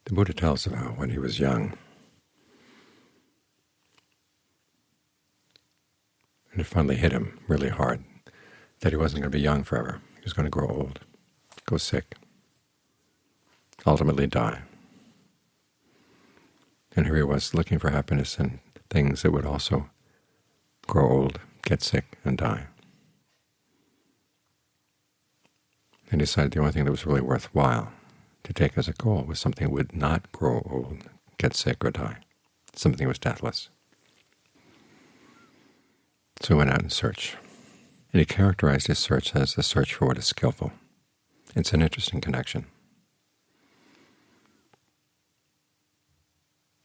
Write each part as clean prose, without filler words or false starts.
The Buddha tells about when he was young, and it finally hit him really hard that he wasn't going to be young forever. He was going to grow old, go sick, ultimately die. And here he was looking for happiness in things that would also grow old, get sick, and die. And he decided the only thing that was really worthwhile to take as a goal was something that would not grow old, get sick, or die, something that was deathless. So he went out in search, and he characterized his search as the search for what is skillful. It's an interesting connection.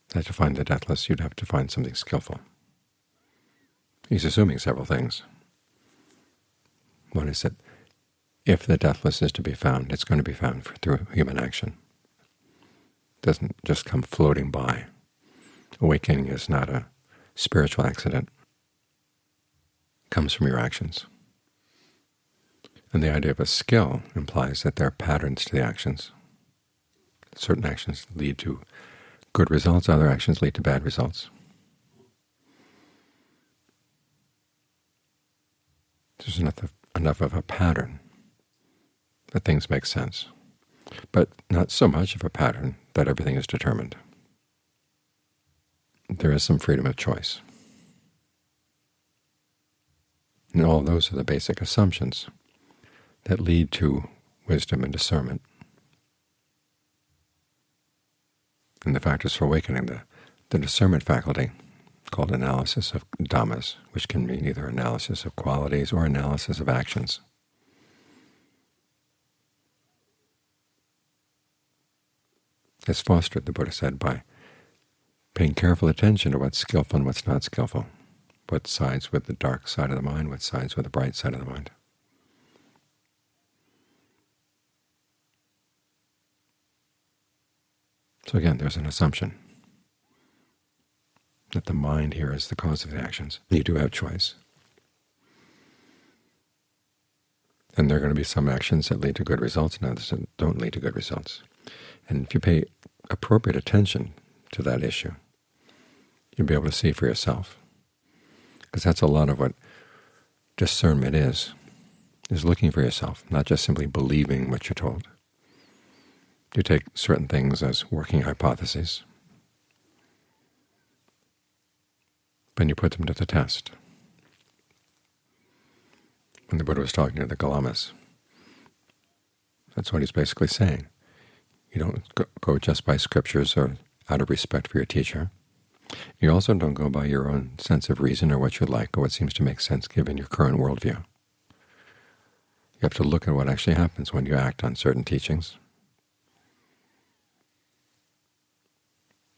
That to find the deathless, you'd have to find something skillful. He's assuming several things. One is that if the deathless is to be found, it's going to be found through human action. It doesn't just come floating by. Awakening is not a spiritual accident. It comes from your actions. And the idea of a skill implies that there are patterns to the actions. Certain actions lead to good results, other actions lead to bad results. There's enough of a pattern that things make sense, but not so much of a pattern that everything is determined. There is some freedom of choice. And all those are the basic assumptions that lead to wisdom and discernment. And the factors for awakening, the discernment faculty, called analysis of Dhammas, which can mean either analysis of qualities or analysis of actions. Is fostered, the Buddha said, by paying careful attention to what's skillful and what's not skillful, what sides with the dark side of the mind, what sides with the bright side of the mind. So again, there's an assumption that the mind here is the cause of the actions. You do have choice. And there are going to be some actions that lead to good results and others that don't lead to good results. And if you pay appropriate attention to that issue, you'll be able to see for yourself. Because that's a lot of what discernment is looking for yourself, not just simply believing what you're told. You take certain things as working hypotheses, and you put them to the test. When the Buddha was talking to the Dhammas, that's what he's basically saying. You don't go just by scriptures or out of respect for your teacher. You also don't go by your own sense of reason or what you like or what seems to make sense given your current worldview. You have to look at what actually happens when you act on certain teachings,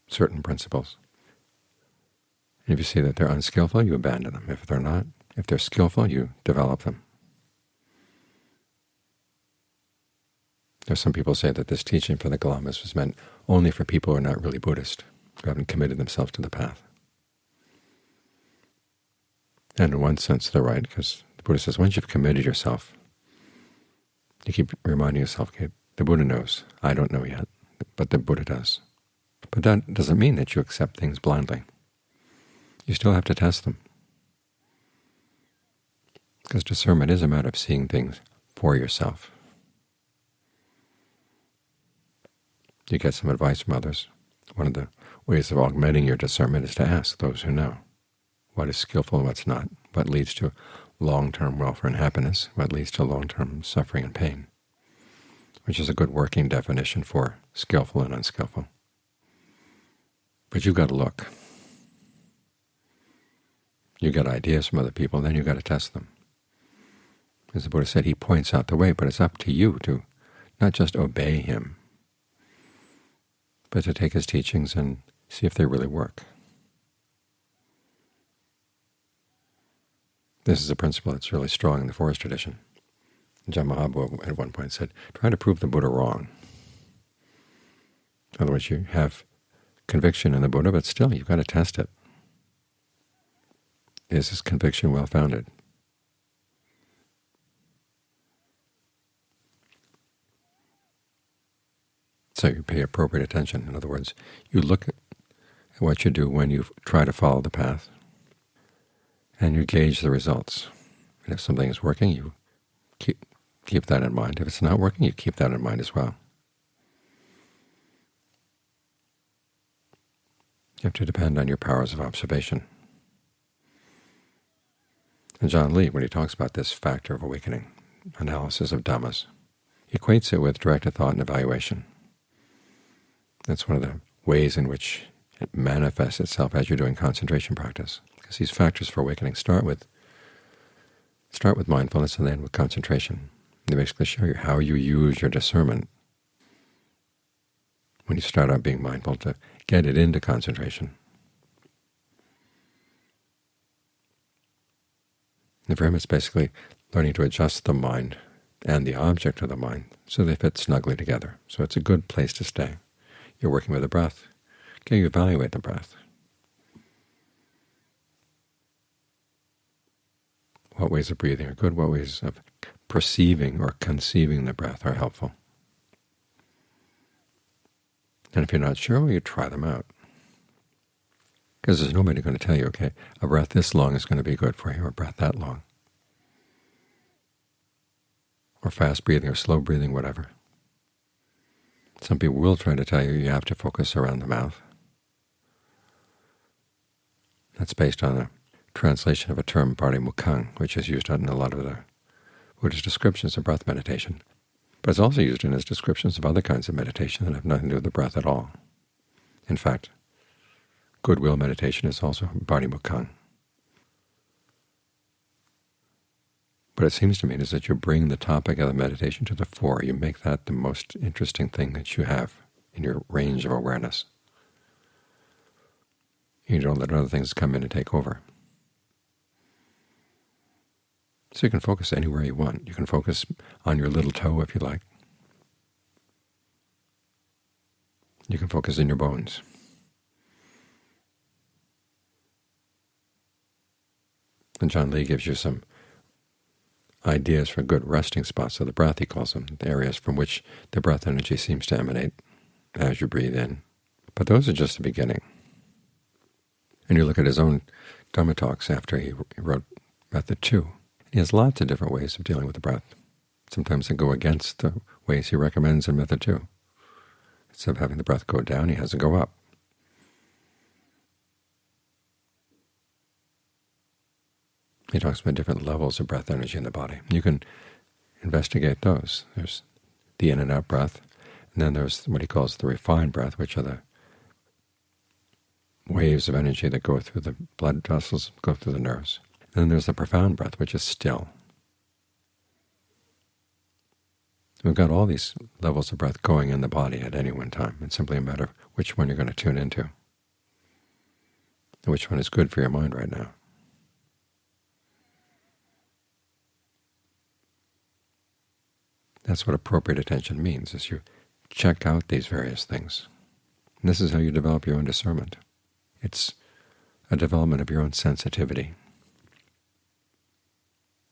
certain principles. And if you see that they're unskillful, you abandon them. If they're not, if they're skillful, you develop them. There's some people say that this teaching for the Dhammas was meant only for people who are not really Buddhist, who haven't committed themselves to the path. And in one sense they're right, because the Buddha says once you've committed yourself, you keep reminding yourself, okay, the Buddha knows, I don't know yet, but the Buddha does. But that doesn't mean that you accept things blindly. You still have to test them. Because discernment is a matter of seeing things for yourself. You get some advice from others. One of the ways of augmenting your discernment is to ask those who know what is skillful and what's not, what leads to long-term welfare and happiness, what leads to long-term suffering and pain, which is a good working definition for skillful and unskillful. But you've got to look. You get ideas from other people, then you've got to test them. As the Buddha said, he points out the way, but it's up to you to not just obey him, but to take his teachings and see if they really work. This is a principle that's really strong in the forest tradition. Ajahn Mahabua at one point said, try to prove the Buddha wrong. In other words, you have conviction in the Buddha, but still you've got to test it. Is this conviction well-founded? So you pay appropriate attention. In other words, you look at what you do when you try to follow the path, and you gauge the results. And if something is working, you keep that in mind. If it's not working, you keep that in mind as well. You have to depend on your powers of observation. And John Lee, when he talks about this factor of awakening, analysis of Dhammas, he equates it with directed thought and evaluation. That's one of the ways in which it manifests itself as you're doing concentration practice. Because these factors for awakening start with mindfulness and then with concentration. They basically show you how you use your discernment when you start out being mindful to get it into concentration. And for him, it's basically learning to adjust the mind and the object of the mind so they fit snugly together. So it's a good place to stay. You're working with the breath. Okay, you evaluate the breath. What ways of breathing are good? What ways of perceiving or conceiving the breath are helpful? And if you're not sure, well, you try them out. Because there's nobody going to tell you, okay, a breath this long is going to be good for you, or a breath that long, or fast breathing or slow breathing, whatever. Some people will try to tell you you have to focus around the mouth. That's based on a translation of a term, parimukkhang, which is used in a lot of the Buddhist descriptions of breath meditation. But it's also used in his descriptions of other kinds of meditation that have nothing to do with the breath at all. In fact, goodwill meditation is also parimukkhang. But it seems to me is that you bring the topic of the meditation to the fore. You make that the most interesting thing that you have in your range of awareness. You don't let other things come in and take over. So you can focus anywhere you want. You can focus on your little toe if you like. You can focus in your bones. And John Lee gives you some ideas for good resting spots of the breath, he calls them, the areas from which the breath energy seems to emanate as you breathe in. But those are just the beginning. And you look at his own Dhamma talks after he wrote Method 2. He has lots of different ways of dealing with the breath. Sometimes they go against the ways he recommends in Method 2. Instead of having the breath go down, he has it go up. He talks about different levels of breath energy in the body. You can investigate those. There's the in and out breath, and then there's what he calls the refined breath, which are the waves of energy that go through the blood vessels, go through the nerves. And then there's the profound breath, which is still. We've got all these levels of breath going in the body at any one time. It's simply a matter of which one you're going to tune into, and which one is good for your mind right now. That's what appropriate attention means, is you check out these various things. And this is how you develop your own discernment. It's a development of your own sensitivity.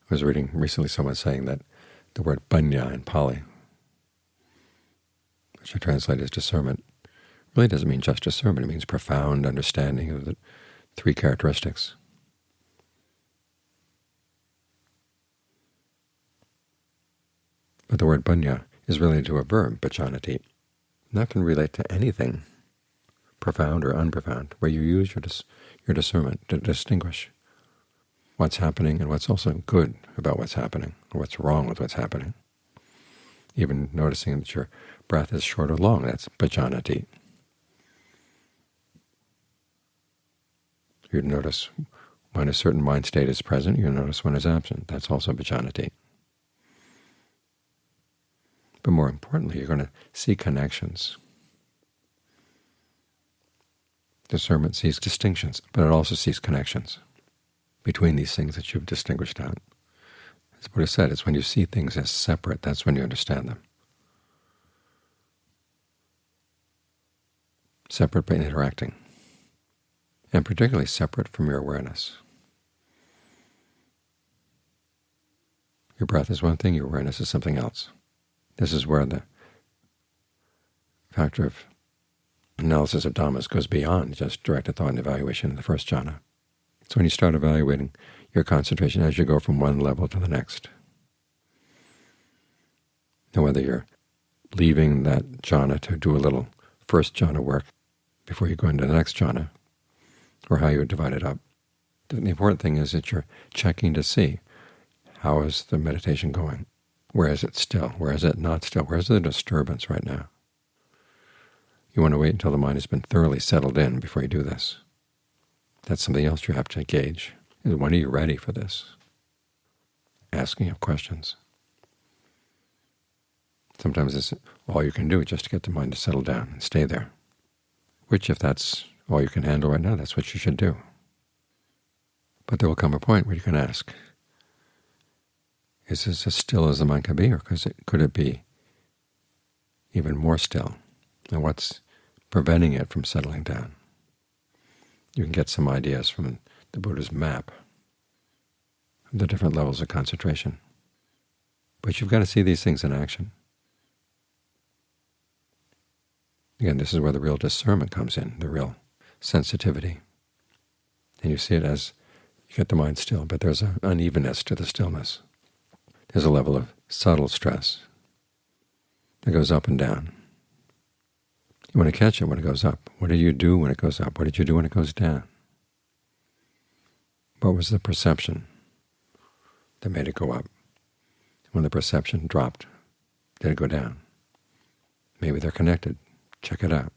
I was reading recently someone saying that the word panya in Pali, which I translate as discernment, really doesn't mean just discernment. It means profound understanding of the three characteristics. But the word panya is related to a verb, pajanati. And that can relate to anything, profound or unprofound, where you use your discernment to distinguish what's happening and what's also good about what's happening, or what's wrong with what's happening. Even noticing that your breath is short or long, that's pajanati. You notice when a certain mind state is present, you notice when it's absent. That's also pajanati. But more importantly, you're going to see connections. Discernment sees distinctions, but it also sees connections between these things that you've distinguished out. As the Buddha said, it's when you see things as separate, that's when you understand them. Separate but interacting, and particularly separate from your awareness. Your breath is one thing, your awareness is something else. This is where the factor of analysis of Dhammas goes beyond just directed thought and evaluation in the first jhana. So when you start evaluating your concentration as you go from one level to the next, and whether you're leaving that jhana to do a little first jhana work before you go into the next jhana, or how you divide it up, the important thing is that you're checking to see how is the meditation going. Where is it still? Where is it not still? Where is the disturbance right now? You want to wait until the mind has been thoroughly settled in before you do this. That's something else you have to gauge. Is when are you ready for this? Asking of questions. Sometimes it's all you can do just to get the mind to settle down and stay there, which if that's all you can handle right now, that's what you should do. But there will come a point where you can ask, is this as still as the mind can be, or could it be even more still? And what's preventing it from settling down? You can get some ideas from the Buddha's map of the different levels of concentration. But you've got to see these things in action. Again, this is where the real discernment comes in, the real sensitivity. And you see it as you get the mind still, but there's an unevenness to the stillness. There's a level of subtle stress that goes up and down. You want to catch it when it goes up. What do you do when it goes up? What did you do when it goes down? What was the perception that made it go up? When the perception dropped, did it go down? Maybe they're connected. Check it out.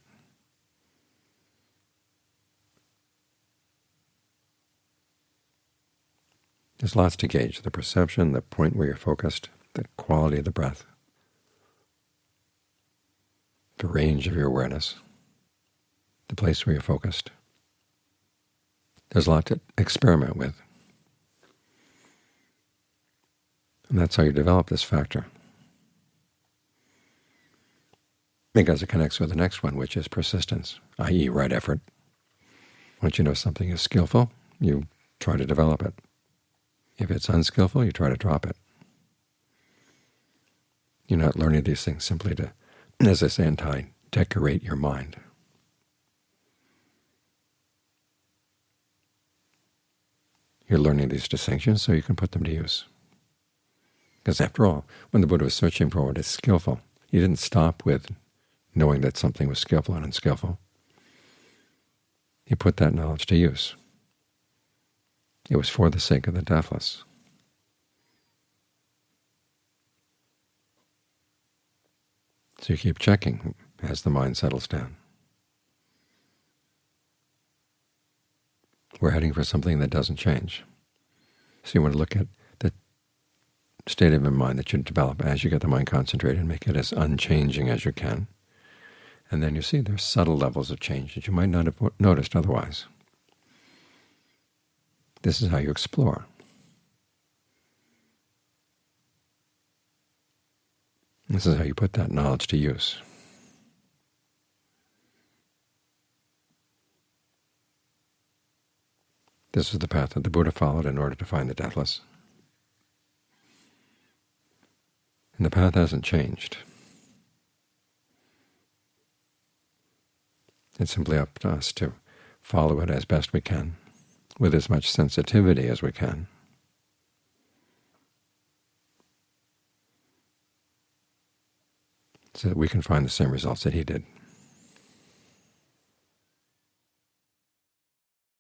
There's lots to gauge: the perception, the point where you're focused, the quality of the breath, the range of your awareness, the place where you're focused. There's a lot to experiment with. And that's how you develop this factor, because it connects with the next one, which is persistence, i.e. right effort. Once you know something is skillful, you try to develop it. If it's unskillful, you try to drop it. You're not learning these things simply to, as I say, decorate your mind. You're learning these distinctions so you can put them to use. Because after all, when the Buddha was searching for what is skillful, he didn't stop with knowing that something was skillful and unskillful. He put that knowledge to use. It was for the sake of the deathless. So you keep checking as the mind settles down. We're heading for something that doesn't change. So you want to look at the state of your mind that you develop as you get the mind concentrated and make it as unchanging as you can. And then you see there's subtle levels of change that you might not have noticed otherwise. This is how you explore. This is how you put that knowledge to use. This is the path that the Buddha followed in order to find the deathless. And the path hasn't changed. It's simply up to us to follow it as best we can, with as much sensitivity as we can. So that we can find the same results that he did.